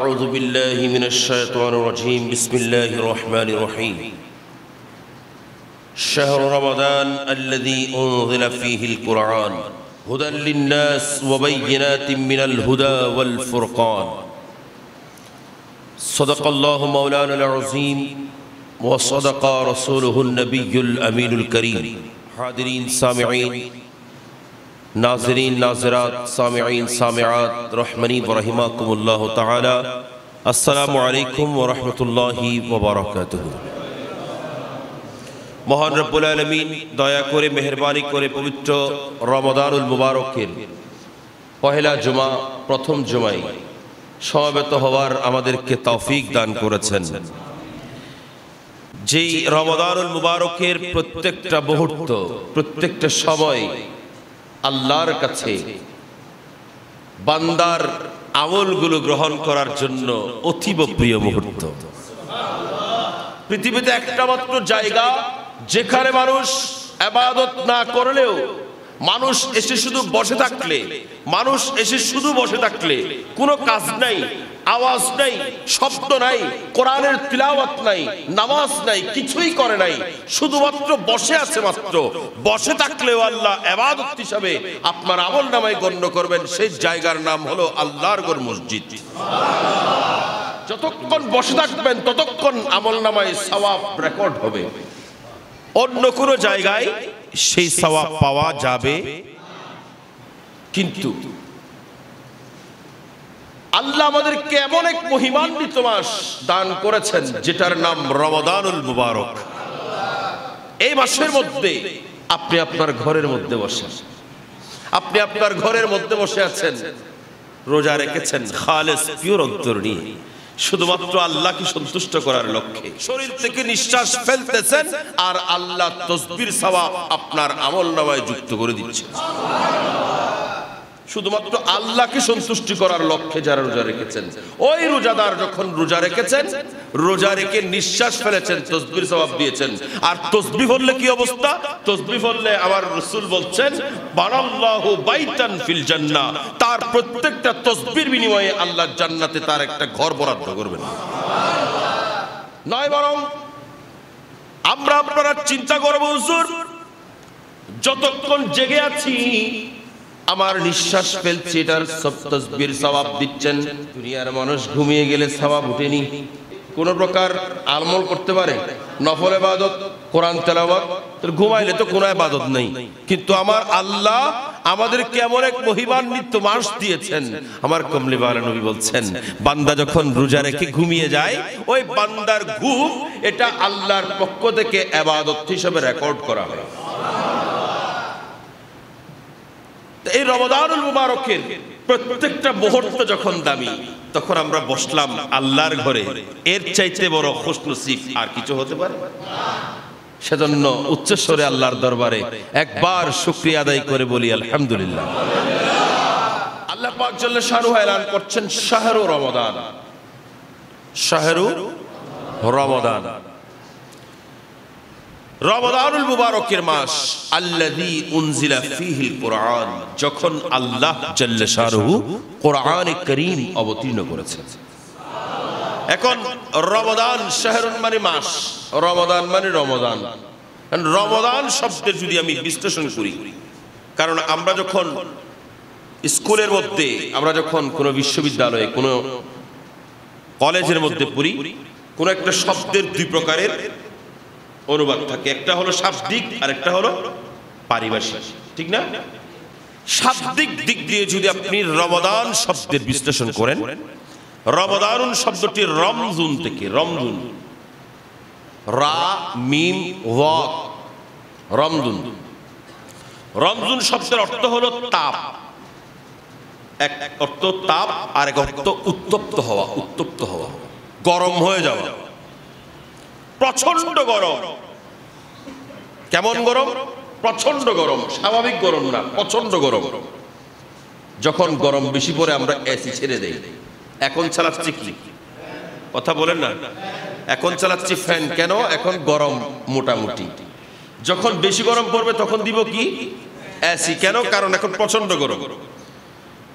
أعوذ بالله من الشيطان الرجيم بسم الله الرحمن الرحيم شهر رمضان الذي أنزل فيه القرآن هدى للناس وبينات من الهدى والفرقان صدق الله مولانا العظيم وصدق رسوله النبي الأمين الكريم حاضرين سامعين नाज़रीन नाज़रात सामिईन सामिआत रहमनी व रहिमाकुमुल्लाह ताआला अस्सलामु अलैकुम व रहमतुल्लाहि व बारकातुहू। महान रब्बुल आलमीन दया करे मेहरबानी करे पवित्र रमदानुल मुबारकेर पहला जुमा प्रथम जुमाय समवेत हওয়ার আমাদেরকে तौफीक दान করেছেন। যেই রমদানুল মুবারকের প্রত্যেকটা মুহূর্ত প্রত্যেকটা সময় আল্লাহর কাছে বান্দার আমলগুলো গ্রহণ করার জন্য অতীব প্রিয় মুহূর্ত। পৃথিবীতে একটা মাত্র জায়গা যেখানে মানুষ ইবাদত না করলেও মানুষ এসে শুধু বসে থাকলে কোনো কাজ নাই, আওয়াজ নাই, শব্দ নাই, কোরআনের তিলাওয়াত নাই, নামাজ নাই, কিছুই করে নাই, শুধুমাত্র বসে আছে। মাত্র বসে থাকলেও আল্লাহ ইবাদত হিসাবে আপনার আমলনামায় গণ্য করবেন। সেই জায়গার নাম হলো আল্লাহর ঘর মসজিদ। যতক্ষণ বসে থাকবেন ততক্ষণ আমলনামায় সওয়াব রেকর্ড হবে। অন্য কোনো জায়গায় সেই সওয়াব পাওয়া যাবে। কিন্তু আল্লাহ আমাদেরকে এমন এক মহিমান্বিত মাস দান করেছেন যেটার নাম রমাদানুল মুবারক। এই মাসের মধ্যে আপনি আপনার ঘরের মধ্যে বসে আছেন, রোজা রেখেছেন খালেস পিওর অন্তর নিয়ে, শুধুমাত্র আল্লাহকে সন্তুষ্ট করার লক্ষ্যে শরীর থেকে নিঃশ্বাস ফেলতেছেন আর আল্লাহ তাসবির সওয়াব আপনার আমলনামায় যুক্ত করে দিচ্ছেন। শুধুমাত্র আল্লাহকে সন্তুষ্টি করার লক্ষ্যে যারা রোজা রেখেছেন, ওই রোজাদার যখন রোজা রেখেছেন, রোজা রেখে নিঃশ্বাস ফেলেছেন, তাসবির সওয়াব দিয়েছেন। আর তাসবিহ পড়লে কি অবস্থা? তাসবিহ পড়লে আমার রাসূল বলছেন বানাল্লাহু বাইতান ফিল জান্নাহ, তার প্রত্যেকটা তাসবির বিনিময়ে আল্লাহ জান্নাতে তার একটা ঘর বরাদ্দ করবেন। নয় বরং আমরা আপনারা চিন্তা করব, হুজুর যতক্ষণ জেগে আছি আমার নিঃশ্বাস ফেলছে, এটার সব তাসবির সওয়াব দিচ্ছেন। দুনিয়ার মানুষ ঘুমিয়ে গেলে সওয়াব ওঠেনি, কোন প্রকার আমল করতে পারে, নফল ইবাদত, কোরআন তেলাওয়াত, ঘুমাইলে তো কোনো ইবাদত নেই। কিন্তু আমার আল্লাহ আমাদেরকে এমন এক মহিমান্বিত মাস দিয়েছেন। আমার কমলিওয়ালা নবী বলছেন বান্দা যখন রোজা রেখে ঘুমিয়ে যায়, ওই বান্দার ঘুম এটা আল্লাহর পক্ষ থেকে ইবাদত হিসেবে রেকর্ড করা হয়। এই রমাদানুল মুবারকের প্রত্যেকটা মুহূর্ত যখন দামি, তখন আমরা বসলাম আল্লাহর ঘরে। এর চাইতে বড় খুশনসিব আর কিছু হতে পারে? সেজন্য উচ্চস্বরে আল্লাহর দরবারে একবার শুকরিয়া আদায় করে বলি আলহামদুলিল্লাহ। আল্লাহ পাক জাল্লা শানুহু এলান করছেন শাহরু রমাদান, শাহরু রমাদান, রমাদানুল মুবারকের মাস আল্লাযী উনজিলা ফীহিল কুরআন, যখন আল্লাহ জাল্লা শানুহু কোরআনে কারীম অবতীর্ণ করেছেন। এখন রমাদান শাহরুন মানে মাস, রমাদান মানে রমাদান। রমাদান শব্দের যদি আমি বিশ্লেষণ করি, কারণ আমরা যখন স্কুলের মধ্যে, আমরা যখন কোনো বিশ্ববিদ্যালয়ে, কোনো কলেজের মধ্যে পড়ি, কোনো একটা শব্দের দুই প্রকারের অনুবাদ থাকে, একটা হলো শাব্দিক আর একটা হলো পারিভাষিক, ঠিক না? শাব্দিক দিক দিয়ে যদি আপনি রমাদান শব্দের বিশ্লেষণ করেন, রমাদানুন শব্দটি রমজুন থেকে, রমজুন রা মিম ওয়া, রমজুন, রমজুন শব্দের অর্থ হলো তাপ। এক অর্থ তাপ আর এক অর্থ উত্তপ্ত হওয়া, উত্তপ্ত হওয়া, গরম হয়ে যাওয়া, প্রচন্ড গরম। কেমন গরম? প্রচন্ড গরম, স্বাভাবিক গরম না, প্রচন্ড গরম। যখন গরম বেশি পড়ে আমরা এসি ছেড়ে দেই। এখন চালাচ্ছি কি? কথা বলেন না, এখন চালাচ্ছি ফ্যান। কেন? এখন গরম মোটামুটি। যখন বেশি গরম পড়বে তখন দিব কি? এসি। কেন? কারণ এখন প্রচন্ড গরম,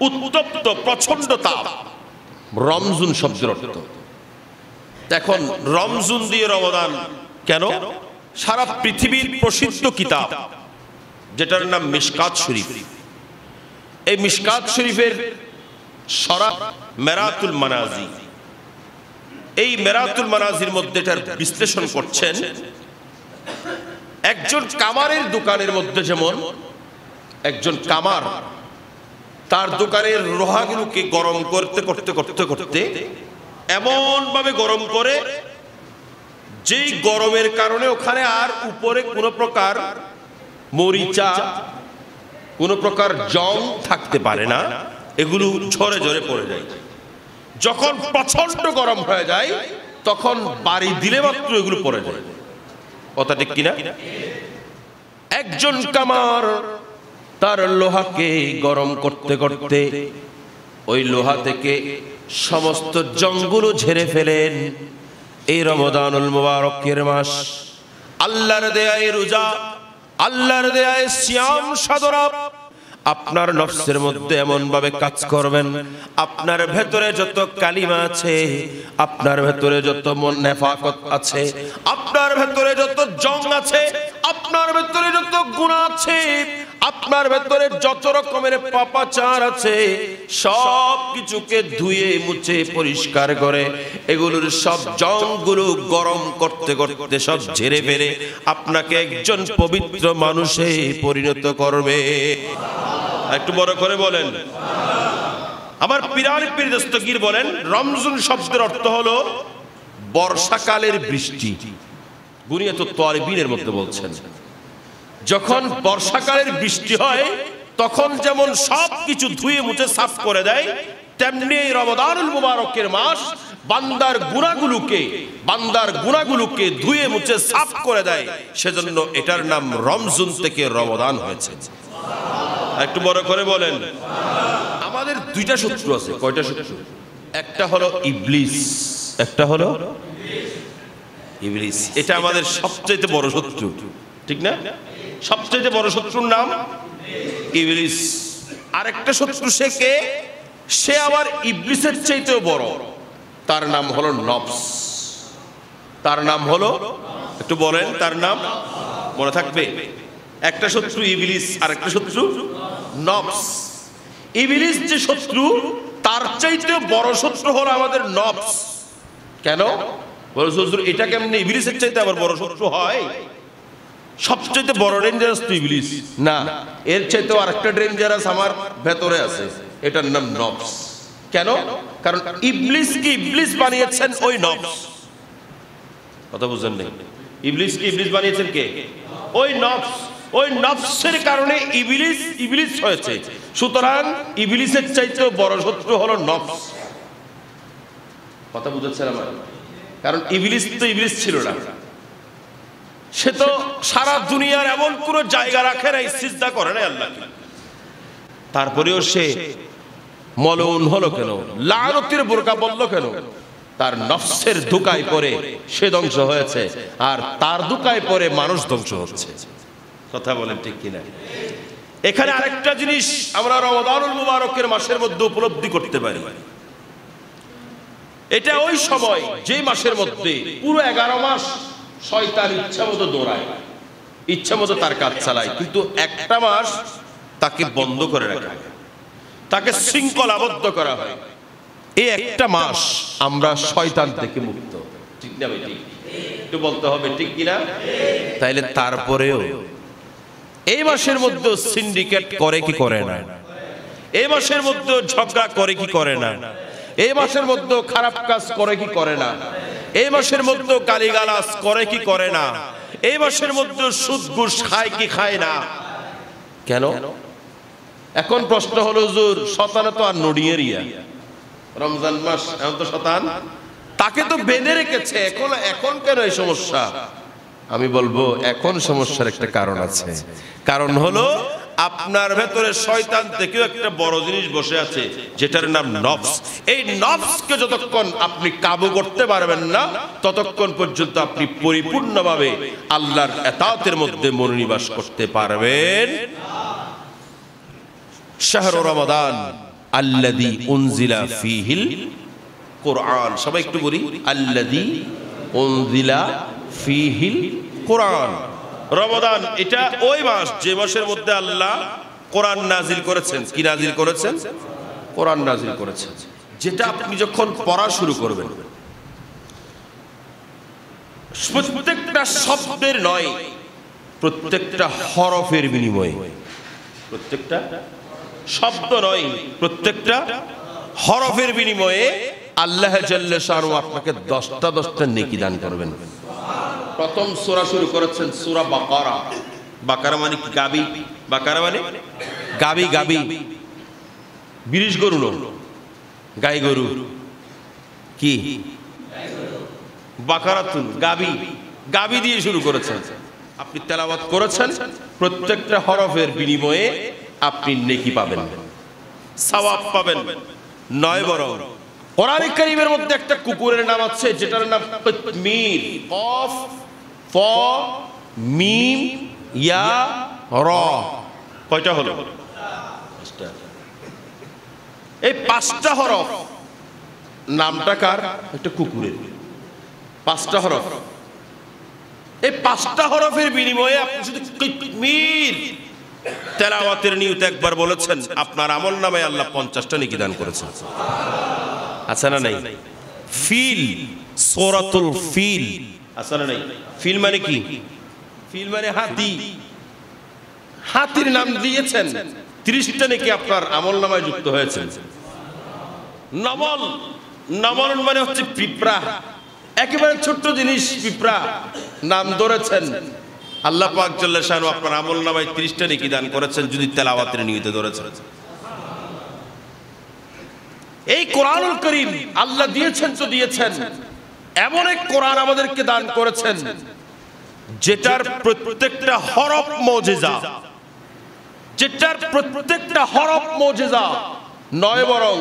উত্তপ্ত, প্রচন্ড তাপ। রমজুন শব্দের অর্থ। এখন রমজুন দিয়ে রমাদান কেন? সারা পৃথিবীর প্রসিদ্ধ কিতাব যেটার নাম মিশকাত শরীফ, এই মিশকাত শরীফের শরহ মেরাতুল মানাজি, এই মেরাতুল মানাজির মধ্যে এটার বিশ্লেষণ করছেন, একজন কামারের দোকানের মধ্যে যেমন একজন কামার তার দোকানের লোহাগুলোকে গরম করতে করতে করতে করতে এমন ভাবে গরম করে যেই গরমের কারণে ওখানে আর উপরে কোনো প্রকার মরিচা, কোনো প্রকার জং থাকতে পারে না, এগুলো ঝরে ঝরে পড়ে যায়। যখন প্রচন্ড গরম হয়ে যায় তখন বাড়ি দিলে মাত্র এগুলো পড়ে যায়। কথা ঠিক কিনা? একজন কামার তার লোহাকে গরম করতে করতে ওই লোহা থেকে সমস্ত জংগুলো ঝেড়ে ফেলেন। এই রমাদানুল মুবারকের মাস, আল্লাহর দেয়ায় রোজা, আল্লাহর দেয়ায় সিয়াম সাধনা আপনার নফসের মধ্যে এমন ভাবে কাজ করবেন, আপনার ভেতরে যত কালিমা আছে, আপনার ভেতরে যত নেফাকত আছে, আপনার ভেতরে যত জং আছে, আপনার ভেতরে যত গুনাহ আছে, আপনার ভেতরে যত রকমের পাপাচার আছে, সব কিছুকে ধুয়ে মুছে পরিষ্কার করে এগুলোর সব জংগুলো গরম করতে করতে সব ঝেড়ে ফেলে আপনাকে একজন পবিত্র মানুষে পরিণত করবে। একটু বড় করে বলেন। আমার পীরার পীর দস্তগীর বলেন, রমজান শব্দের অর্থ হলো বর্ষাকালের বৃষ্টি। বুনিয়াত তালিবিনের মধ্যে বলছেন, যখন বর্ষাকালের বৃষ্টি হয় তখন যেমন সব কিছু ধুয়ে মুছে সাফ করে দেয়, তেমনি রমাদানুল মুবারকের মাস বান্দার গুনাহগুলোকে ধুয়ে মুছে সাফ করে দেয়। সেজন্য এটার নাম রমজান থেকে রমাদান হয়েছে। একটু বড় করে বলেন। আমাদের দুইটা শত্রু আছে। কয়টা শত্রু? একটা হলো ইবলিস, একটা হলো ইবলিস। এটা আমাদের সবচেয়ে বড় শত্রু, ঠিক না? সবচেয়ে বড় শত্রুর নাম ইবলিস। আরেকটা শত্রু সে কে? সে আবার ইবলিসের চাইতেও বড়, তার নাম হলো নফস। তার নাম হলো, একটু বলেন, তার নাম মনে থাকবে। একটা শত্রু ইবলিস, আরেকটা শত্রু নফস। ইবলিস যে শত্রু, তার চাইতেও বড় শত্রু হলো আমাদের নফস। কেন? বড় শত্রু এটা কেমনে ইবলিসের চাইতে আবার বড় শত্রু হয়? সবচেয়ে বড় ডেঞ্জারাস তো ইবলিস না, এর চাইতেও আরেকটা ডেঞ্জারাস আমার ভেতরে আছে, এটার নাম নফস। কেন? কারণ ইবলিসকে ইবলিস বানিয়েছেন ওই নফস। কথা বুঝেন না? ইবলিসকে ইবলিস বানিয়েছেন কে? ওই নফস। ওই নফসের কারণে ইবলিস হয়েছে। সুতরাং ইবলিসের চাইতেও বড় শত্রু হলো নফস। কথা বুঝেছেন আমার? কারণ ইবলিস তো ইবলিস ছিল না, সে তো সারা দুনিয়ার এমন কোন জায়গা রাখে নাই, সিজদা করে নাই আল্লাহকে। তারপরেও সে মলউন হলো কেন? লানতের বোরকা বললো কেন? তার নফসের ধোঁকায় পড়ে সে ধ্বংস হয়েছে, আর তার ধোঁকায় পড়ে মানুষ ধ্বংস হচ্ছে। কথা বলেন ঠিক কিনা? এখানে আরেকটা জিনিস আমরা রমাদানুল মুবারকের মাসের মধ্যে উপলব্ধি করতে পারি। এটা ওই সময় যে মাসের মধ্যে পুরো 11 মাস শয়তান ইচ্ছা মতো দৌড়ায়, ইচ্ছা মতো তার কাজ চালায়, কিন্তু একটা মাস তাকে বন্ধ করে রাখা হয়, তাকে শৃঙ্খলাবদ্ধ করা হয়। এই একটা মাস আমরা শয়তান থেকে মুক্ত, ঠিক না ভাই? ঠিক একটু বলতে হবে, ঠিক কিনা? তাইলে তারপরেও এই মাসের মধ্যে সিন্ডিকেট করে কি করে না? এই মাসের মধ্যে ঝগড়া করে কি করে না? এই মাসের মধ্যে খারাপ কাজ করে কি করে না? এই মাসের মধ্যে গালিগালাজ করে কি করে না? এই মাসের মধ্যে সুদ ঘুষ খায় কি খায় না? কেন? এখন প্রশ্ন হলো, হুজুর শয়তান তো আর নড়িয়েরিয়া, রমজান মাস এখন তো শয়তান তাকে তো বেঁধে রেখেছে, এখন কেন এই সমস্যা? আমি বলবো এখন সমস্যার একটা কারণ আছে। কারণ হলো আপনার ভেতরে শয়তান থেকেও একটা বড় জিনিস বসে আছে, যেটার নাম নফস। এই নফসকে যতক্ষণ আপনি কাবু করতে পারবেন না, ততক্ষণ পর্যন্ত আপনি পরিপূর্ণভাবে আল্লাহর ইতাআতের মধ্যে মনোনিবেশ করতে পারবেন। শাহরু রমাদান আল্লাযী উনজিলা ফীহিল কোরআন। সবাই একটু বলি, আল্লাযী উনজিলা ফীহিল কোরআন। রমাদান এটা ওই মাস যে মাসের মধ্যে আল্লাহ কোরআন নাজিল করেছেন। কি নাজিল করেছেন? কোরআন নাজিল করেছেন, যেটা আপনি যখন পড়া শুরু করবেন, প্রত্যেকটা শব্দের নয়, প্রত্যেকটা হরফের বিনিময়ে, প্রত্যেকটা শব্দ নয়, প্রত্যেকটা হরফের বিনিময়ে আল্লাহ জাল্লা শানহু আপনাকে 10টা নেকি দান করবেন। প্রথম সূরা শুরু করেছেন সূরা বাকারা। বাকারা মানে কি? গাবি। বাকারা মানে গাবি। গাবি বিরিশ গরু নয়, গাই গরু। কি? বাকারাতুন, গাবি। গাবি দিয়ে শুরু করেছেন। আপনি তেলাওয়াত করেছেন, প্রত্যেকটা হরফের বিনিময়ে আপনি নেকি পাবেন, সওয়াব পাবেন। নয় বরং কোরআন কারীমের মধ্যে একটা কুকুরের নাম আছে যেটার নাম কিতমির। কফ ফ মিম ইয়া র। কয়টা হলো? এই 5টা হরফ। নামটা কার? একটা কুকুরের। 5টা হরফ। এই 5টা হরফের বিনিময়ে আপনি শুধু কিতমির তেলাওয়াতের নিয়তে একবার বলেছেন, আপনার আমল নামায় আল্লাহ 50টা নেকি দান করেছেন। আছে না নাই? ফিল, সূরাতুল ফিল আছে না নাই? ফিল মানে কি? ফিল মানে হাতি। হাতির নাম দিয়েছেন, 30টা নেকি আপনার আমল নামায় যুক্ত হয়েছে। নমল, নমল মানে হচ্ছে পিঁপড়া, একেবারে ছোট্ট জিনিস পিঁপড়া, নাম ধরেছেন। আল্লাহ পাক জাল্লা শানহু আপনার আমল নামায় 30টা নেকি দান করেছেন যদি তেলাওয়াতের নিয়তে ধরেছেন। এই কোরআনুল কারীম আল্লাহ দিয়েছেন তো দিয়েছেন, এমন এক কোরআন আমাদেরকে দান করেছেন যেটার প্রত্যেকটা হরফ মুজিজা, যেটার প্রত্যেকটা হরফ মুজিজা। নয় বরং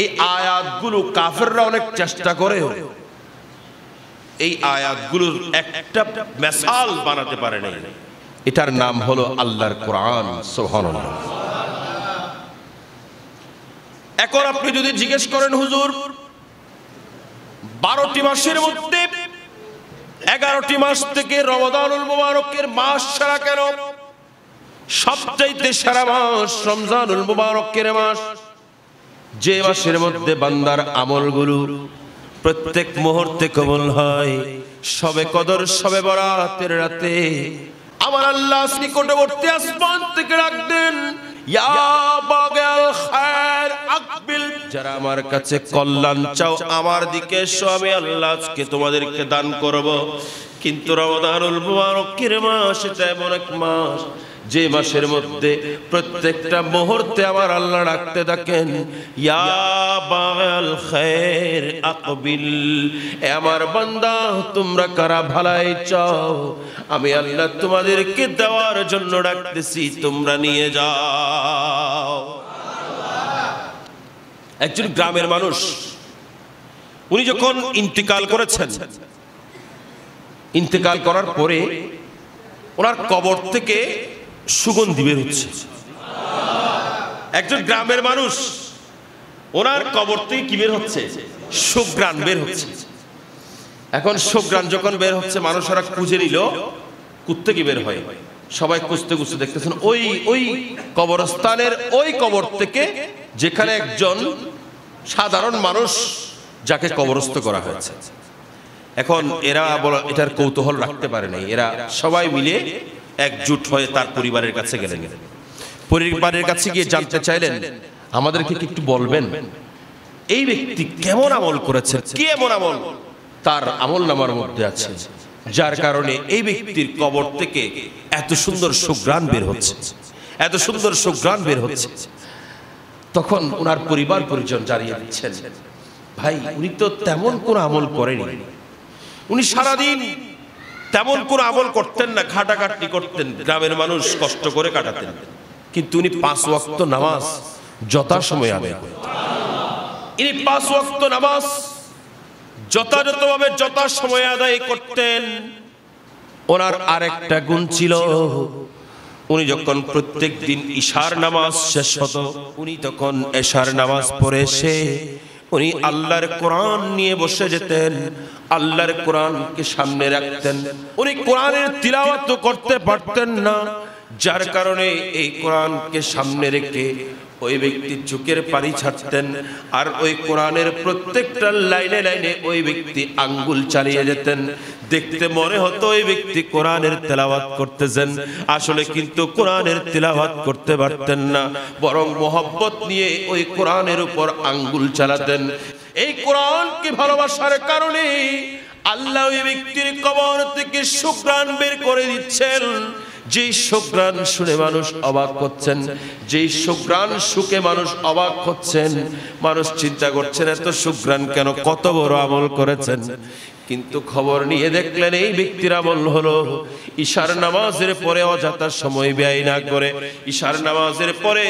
এই আয়াতগুলো কাফেররা অনেক চেষ্টা করে এই আয়াতগুলোর একটা মিসাল বানাতে পারে না। এটার নাম হলো আল্লাহর কোরআন। সুবহানাল্লাহ। এখন আপনি যদি জিজ্ঞেস করেন, হুজুর 12টি মাসের মধ্যে 11টি মাস থেকে রমাদানুল মুবারকের মাস ছাড়া কেন? সবচাইতে সেরা মাস রমজানুল মুবারকের মাস, যে মাসের মধ্যে বান্দার আমলগুলো প্রত্যেক মুহূর্তে কবুল হয়। শবে কদর, শবে বরাতের রাতে আমার আল্লাহ নিকটবর্তী আসমান থেকে ডাক দেন, ইয়া বাগাল খায়র আকবিল, যারা আমার কাছে কল্যাণ চাও আমার দিকে এসো, আমি আল্লাহ আজকে তোমাদেরকে দান করব। কিন্তু রমাদানুল মুবারকের মাস এটা এমন এক মাস যে মাসের মধ্যে প্রত্যেকটা মুহূর্তে আমার আল্লাহ ডাকতে থাকেন, ইয়া বাগাল খায়র আকবিল, এ আমার বান্দা তোমরা কারা ভালাই চাও, আমি আল্লাহ তোমাদেরকে দেওয়ার জন্য ডাকতেছি, তোমরা নিয়ে যাও। একজন গ্রামের মানুষ, উনি যখন ইন্তেকাল করেছেন, ইন্তেকাল করার পরে ওনার কবর থেকে সুগন্ধি বের হচ্ছে। একজন গ্রামের মানুষ, ওনার কবর থেকে কি বের হচ্ছে? সুঘ্রাণ বের হচ্ছে। এখন সুঘ্রাণ যখন বের হচ্ছে, মানুষেরা খুঁজে নিল কোত্থেকে কি বের হয়। সবাই খুঁজতে খুঁজতে দেখতেছেন ওই কবরস্থানের ওই কবর থেকে, যেখানে একজন সাধারণ মানুষ যাকে কবরস্থ করা হয়েছে। এখন এরা এটার কৌতূহল রাখতে পারে নাই, এরা সবাই মিলে একজুট হয়ে তার পরিবারের কাছে গেলেন। পরিবারের কাছে গিয়ে জানতে চাইলেন, আমাদেরকে কি একটু বলবেন এই ব্যক্তি কেমন আমল করেছে, কি এমন আমল তার আমল নামার মধ্যে আছে যার কারণে এই ব্যক্তির কবর থেকে এত সুন্দর সুঘ্রাণ বের হচ্ছে, এত সুন্দর সুঘ্রাণ বের হচ্ছে। তখন ওনার পরিবার পরিজন জানিয়ে দিচ্ছেন, ভাই উনি তো তেমন কোন আমল করেনি, উনি সারাদিন তেমন কোন আমল করতেন না, খাটাখাটনি করতেন, গ্রামের মানুষ কষ্ট করে কাটাতেন, কিন্তু উনি 5 ওয়াক্ত নামাজ যথাসময়ে আদায় করতেন। ইনি 5 ওয়াক্ত নামাজ যথাযথভাবে যথাসময়ে আদায় করতেন। ওনার আরেকটা গুণ ছিল, উনি যখন প্রত্যেক দিন ইশার নামাজ শেষ হতো, উনি তখন এশার নামাজ পড়ে এসে উনি আল্লাহর কোরআন নিয়ে বসে যেতেন, আল্লাহর কোরআনকে সামনে রাখতেন। উনি কোরআনের তিলাওয়াত করতে পারতেন না, যার কারণে এই কোরআনকে সামনে রেখে ওই ব্যক্তি চোখের পানি ছাড়তেন, আর ওই কোরআনের প্রত্যেকটা লাইনে লাইনে ওই ব্যক্তি আঙ্গুল চালিয়ে যেতেন। দেখতে মনে হতো ওই ব্যক্তি কোরআনের তেলাওয়াত করতেছেন, আসলে কিন্তু কোরআনের তেলাওয়াত করতে পারতেন না, বরং মোহব্বত নিয়ে ওই কোরআনের উপর আঙ্গুল চালাতেন। এই কোরআনকে ভালোবাসার কারণে আল্লাহ ওই ব্যক্তির কবর থেকে শুকরান বের করে দিচ্ছেন। যেই শুকরান শুনে মানুষ অবাক হচ্ছেন, যেই শুকরান শুকে মানুষ অবাক হচ্ছেন, মানুষ চিন্তা করছেন এত শুকরান কেন, কত বড় আমল করেছেন। কিন্তু খবর নিয়ে দেখলেন এই ব্যক্তির আমল হলো ইশার নামাজের পরে অযথা সময় ব্যয় না করে ইশার নামাজের পরে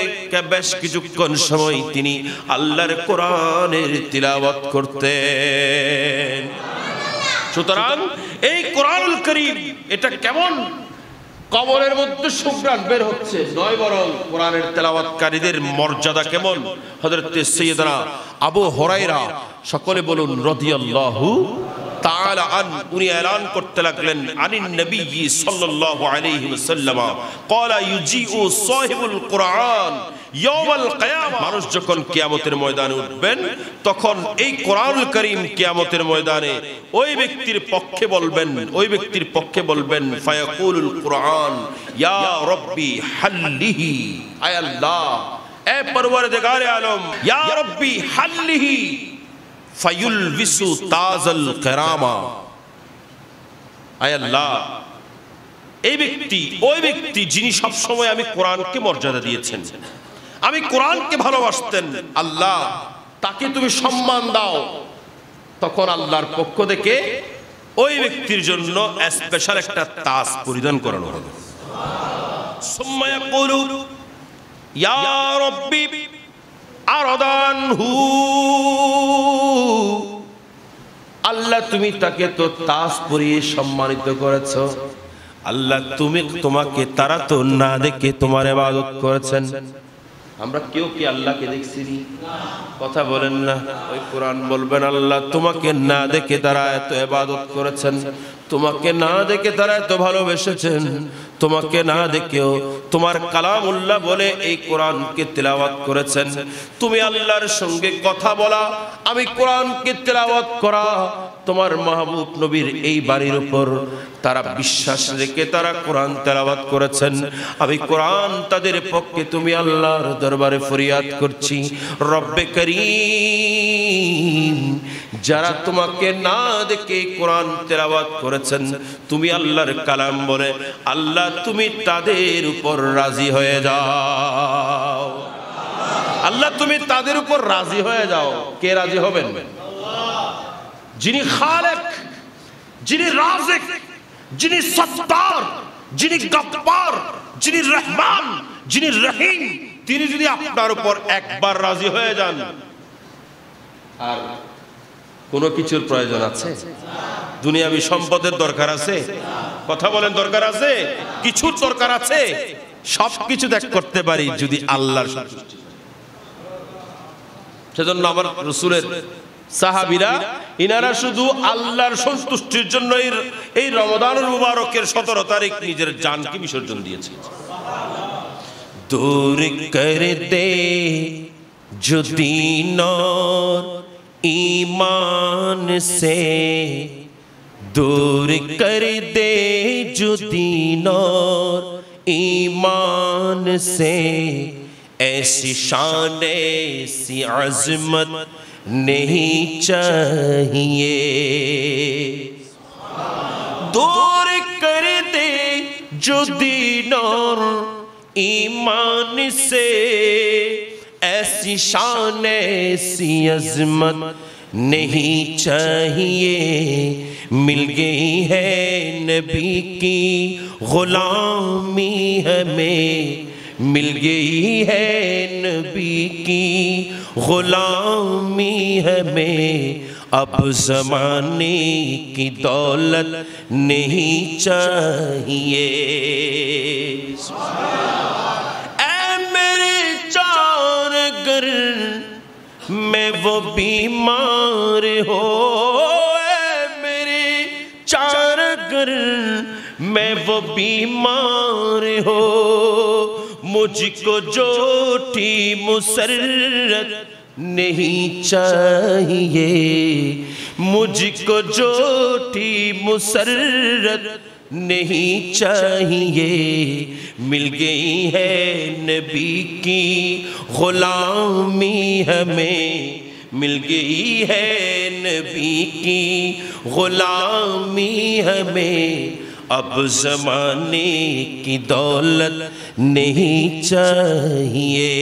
বেশ কিছুক্ষণ সময় তিনি আল্লাহর কোরআনের তিলাওয়াত করতেন। সুতরাং এই কোরআনুল কারীম এটা কেমন কবরের মধ্যে শুকরান বের হচ্ছে, নয় বরং কোরআনের তেলাওয়াতকারীদের মর্যাদা কেমন। হযরত সাইয়েদনা আবু হুরায়রা, সকলে বলুন রাদিয়াল্লাহু তাআলা আন, উনি এলান করতে লাগলেন আনিন নবী সাল্লাল্লাহু আলাইহি ওয়াসাল্লাম ক্বালা ইউজিউ সাহিবুল কোরআন ইয়াউমাল কিয়ামা। মানুষ যখন কিয়ামতের ময়দানে উঠবেন তখন এই কোরআনুল কারীম কিয়ামতের ময়দানে ওই ব্যক্তির পক্ষে বলবেন, ওই ব্যক্তির পক্ষে বলবেন ফায়াকুলুল কোরআন ইয়া রাব্বি হাল্লিহি, আয় আল্লাহ, এ পরওয়ারদিগারে আলম, ইয়া রাব্বি হাল্লিহি ফায়ুলবিসু তাজাল কিরামা। আয় আল্লাহ, এই ব্যক্তি, ওই ব্যক্তি যিনি সব সময় আমি কোরআনকে মর্যাদা দিয়েছেন, আমি কোরআনকে ভালোবাসতেন, আল্লাহ তাকে তুমি সম্মান দাও। তখন আল্লাহর পক্ষ থেকে ওই ব্যক্তির জন্য স্পেশাল একটা তাজ পরিধান করানো হবে। সুম্মা ইয়াকুলু ইয়া রাব্বি আরদানহু, আল্লাহ তুমি তাকে তো তাজ পরিয়ে সম্মানিত করেছো, আল্লাহ তুমি, তোমাকে তারা তো না দেখে তোমার ইবাদত করেছেন। আমরা কেউ কি আল্লাহকে দেখছি? কথা বলেন না। ওই কোরআন বলবেন আল্লাহ তোমাকে না দেখে তারা এত ইবাদত করেছেন, তোমাকে না দেখে তারা এত ভালোবেসেছেন, তোমাকে না দেখেও তোমার কালামুল্লাহ বলে এই কোরআনকে তেলাওয়াত করেছেন। তুমি আল্লাহর সঙ্গে কথা বলা, আমি কোরআনকে তেলাওয়াত করা, তোমার মাহবুব নবীর এই বাড়ির উপর তারা বিশ্বাস রেখে তারা কোরআন তেলাওয়াত করেছেন। আমি কোরআন তাদের পক্ষে তুমি আল্লাহর দরবারে ফরিয়াদ করছি, রব্বে করিম, যারা তোমাকে না দেখে কোরআন তেলাওয়াত করেছেন, তুমি আল্লাহর কালাম বলে, আল্লাহ তুমি তাদের উপর রাজি হয়ে যাও। আল্লাহ তুমি তাদের উপর রাজি হয়ে যাও। কে রাজি হবেন? যিনি খালেক, যিনি রাজিক, যিনি সত্তার, যিনি গফফার, যিনি রহমান, যিনি রহিম, তিনি যদি আপনার উপর একবার রাজি হয়ে যান, আর কোনো কিছুর প্রয়োজন আছে? দুনিয়াবি সম্পদের দরকার আছে? কথা বলেন, দরকার আছে? কিছুর দরকার আছে? সবকিছু ত্যাগ করতে পারি যদি আল্লাহর সন্তুষ্টি। সেজন্য আমার রাসূলের সাহাবীরা ইনারা শুধু আল্লাহর সন্তুষ্টির জন্য এই রমাদানুল মুবারকের 17 তারিখ নিজের জানকে বিসর্জন দিয়েছে। দূর করে দে जो दीन और ईमान से, दूर कर दे जो दीन और ईमान से, ऐसी शान ऐसी अज़मत नहीं चाहिए। दूर कर दे जो दीन और ईमान से, ऐसी शान ऐसी अज़मत नहीं चाहिए। मिल गई है नबी की गुलामी हमें, मिल गई है नबी की गुलामी हमें, अब ज़माने की दौलत नहीं चाहिए। मैं वो बीमार हो मेरे चारगर, मैं वो बीमार हो मुझको जोटी मुसर्रत नहीं चाहिए, मुझको जोटी मुसर्रत नहीं चाहिए। मिल गई है नबी की गुलामी हमें, मिल गई है नबी की गुलामी हमें, अब ज़माने की दौलत नहीं चाहिए।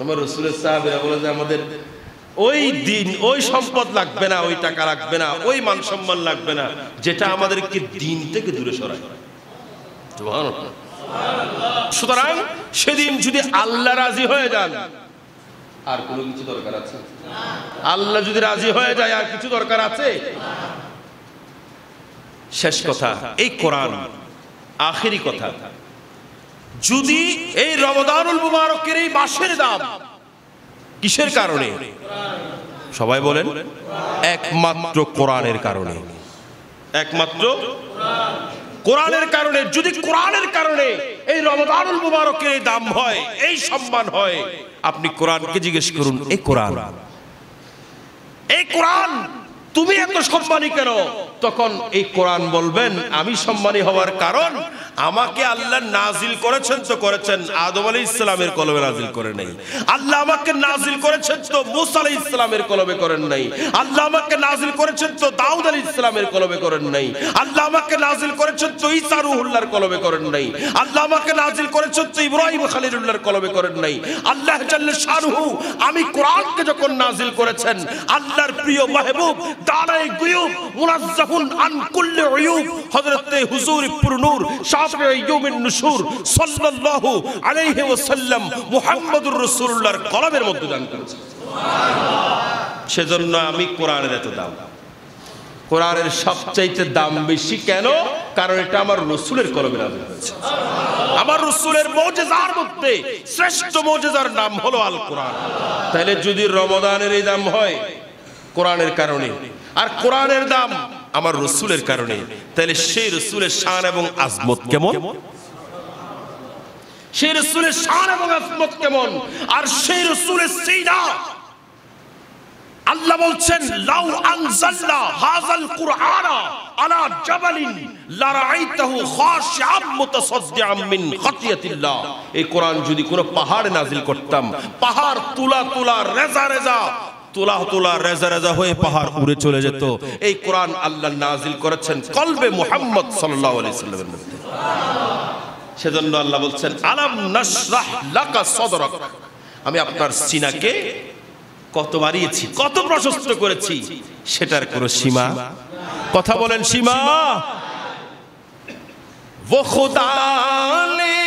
আমার রাসূলের সাহাবীরা বলে যে আমাদের ওই দিন ওই সম্পদ লাগবে না, ওই টাকা লাগবে না, ওই মান সম্মান লাগবে না যেটা আমাদেরকে দিন থেকে দূরে সরায়। সুবহানাল্লাহ। সুতরাং সেদিন যদি আল্লাহ রাজি হয়ে যান আর কোনো কিছু দরকার আছে? আল্লাহ যদি রাজি হয়ে যায় আর কিছু দরকার আছে? শেষ কথা, এই কোরআন আখেরি কথা, যদি এই রমাদানুল মুবারকের এই মাসের দাম কিসের কারণে? সবাই বলেন, একমাত্র কোরআনের কারণে। একমাত্র কোরআনের কারণে। যদি কোরআনের কারণে এই রমাদানুল মুবারকের এই দাম হয়, এই সম্মান হয়, আপনি কোরআনকে জিজ্ঞেস করুন, এই কোরআন, এই কোরআন তুমি এত সম্মানী কেন? তখন এই কোরআন বলবেন, আমি সম্মানী হওয়ার কারণ আমাকে আল্লাহ নাজিল করেছেন তো করেছেন আদম আলাইহিস সালামের কলমে নাজিল করে নাই। আল্লাহ আমাকে নাজিল করেছেন তো মুসা আলাইহিস সালামের কলমে করেন নাই। আল্লাহ আমাকে নাজিল করেছেন তো দাউদ আলাইহিস সালামের কলমে করেন নাই। আল্লাহ আমাকে নাজিল করেছেন তো ঈসা রূহুল্লাহর কলমে করেন নাই। আল্লাহ আমাকে নাজিল করেছেন তো ইব্রাহিম খলিলুল্লাহর কলমে করেন নাই। আল্লাহ জাল্লা শানুহু আমি কোরআনকে যখন নাজিল করেছেন, আল্লাহর প্রিয় মাহবুব দানায়ে গুয়ুব মুনাজ্জাহুন আন কুল্লি উয়ুব হযরত হুজুর পুরনূর শাফিঈ ইয়াউমিন নুশুর সাল্লাল্লাহু আলাইহি ওয়াসাল্লাম মুহাম্মদুর রাসূলুল্লাহর কলমের মধ্যে দান করেছেন। সুবহানাল্লাহ। সেজন্য আমি কোরআনের এত দাম। কোরআনের সবচাইতে দাম বেশি কেন? কারণ এটা আমার রাসূলের কলমে নাযিল হয়েছে। আমার রাসূলের মুজিজার মধ্যে শ্রেষ্ঠ মুজিজার নাম হলো আল কোরআন। তাহলে যদি রমাদানের এই দাম হয় কোরআনের কারণে, আর কোরআনের দাম আমার রাসূলের কারণে, তাহলে সেই রাসূলের শান এবং আজমত কেমন? সেই রাসূলের শান এবং আজমত কেমন? আর সেই রাসূলের সিনা আল্লাহ বলছেন, লাউ আনজালনা হাযাল কুরআনা আলা জাবালিন লারাআইতাহু খাশিআম মুতাসাদ্দিআম মিন খাশিয়াতিল্লাহ। এই কোরআন যদি কোনো পাহাড়ে নাজিল করতাম, পাহাড় তুলা তুলা রেজা রেজা তোলা তোলা রেজা রেজা হয়ে পাহাড় উড়ে চলে যেত। এই কোরআন আল্লাহ নাজিল করেছেন কলবে মুহাম্মদ সাল্লাল্লাহু আলাইহি সাল্লামের মধ্যে। সেজন্য আল্লাহ বলছেন, আলাম নাশরাহ লাকা সাদরাক, আমি আপনার সিনাকে কত বাড়িয়েছি, কত প্রশস্ত করেছি, সেটার কোনো সীমা? কথা বলেন, সীমা? वो खुदा ने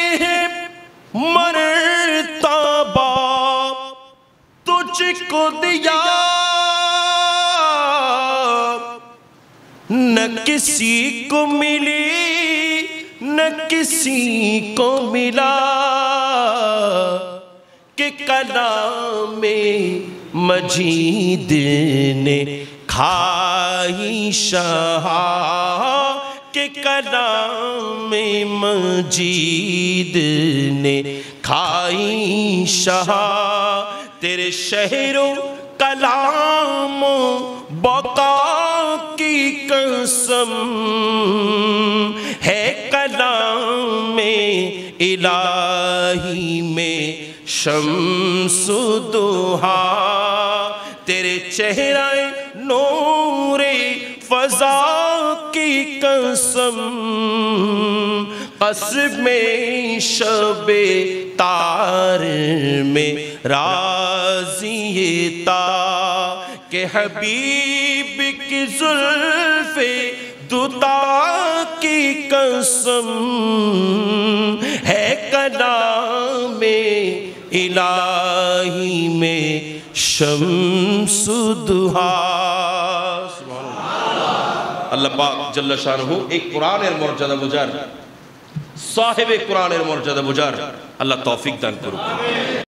मर्तबा तुझको दिया, न किसी को मिली न किसी को मिला, कि कलामे मजीद ने खाई शहा, कि कलामे मजीद ने खाई शहा, तेरे शहरो कलाम बका की कसम है, कलामे इलाही में शम्सुदुहा, तेरे चेहरे नूरे फजा की कसम, कसमे शबे तार में राज़ियता, के हबीब की जुल्फ़े दुता की कसम है, कलामे इलाही में शम्सुदुहा। আল্লাহ পাক জাল্লা শানুহু এই কোরআনের মর্যাদা বুঝার, সাহেবে কোরআনের মর্যাদা বুঝার আল্লাহ তৌফিক দান করুন।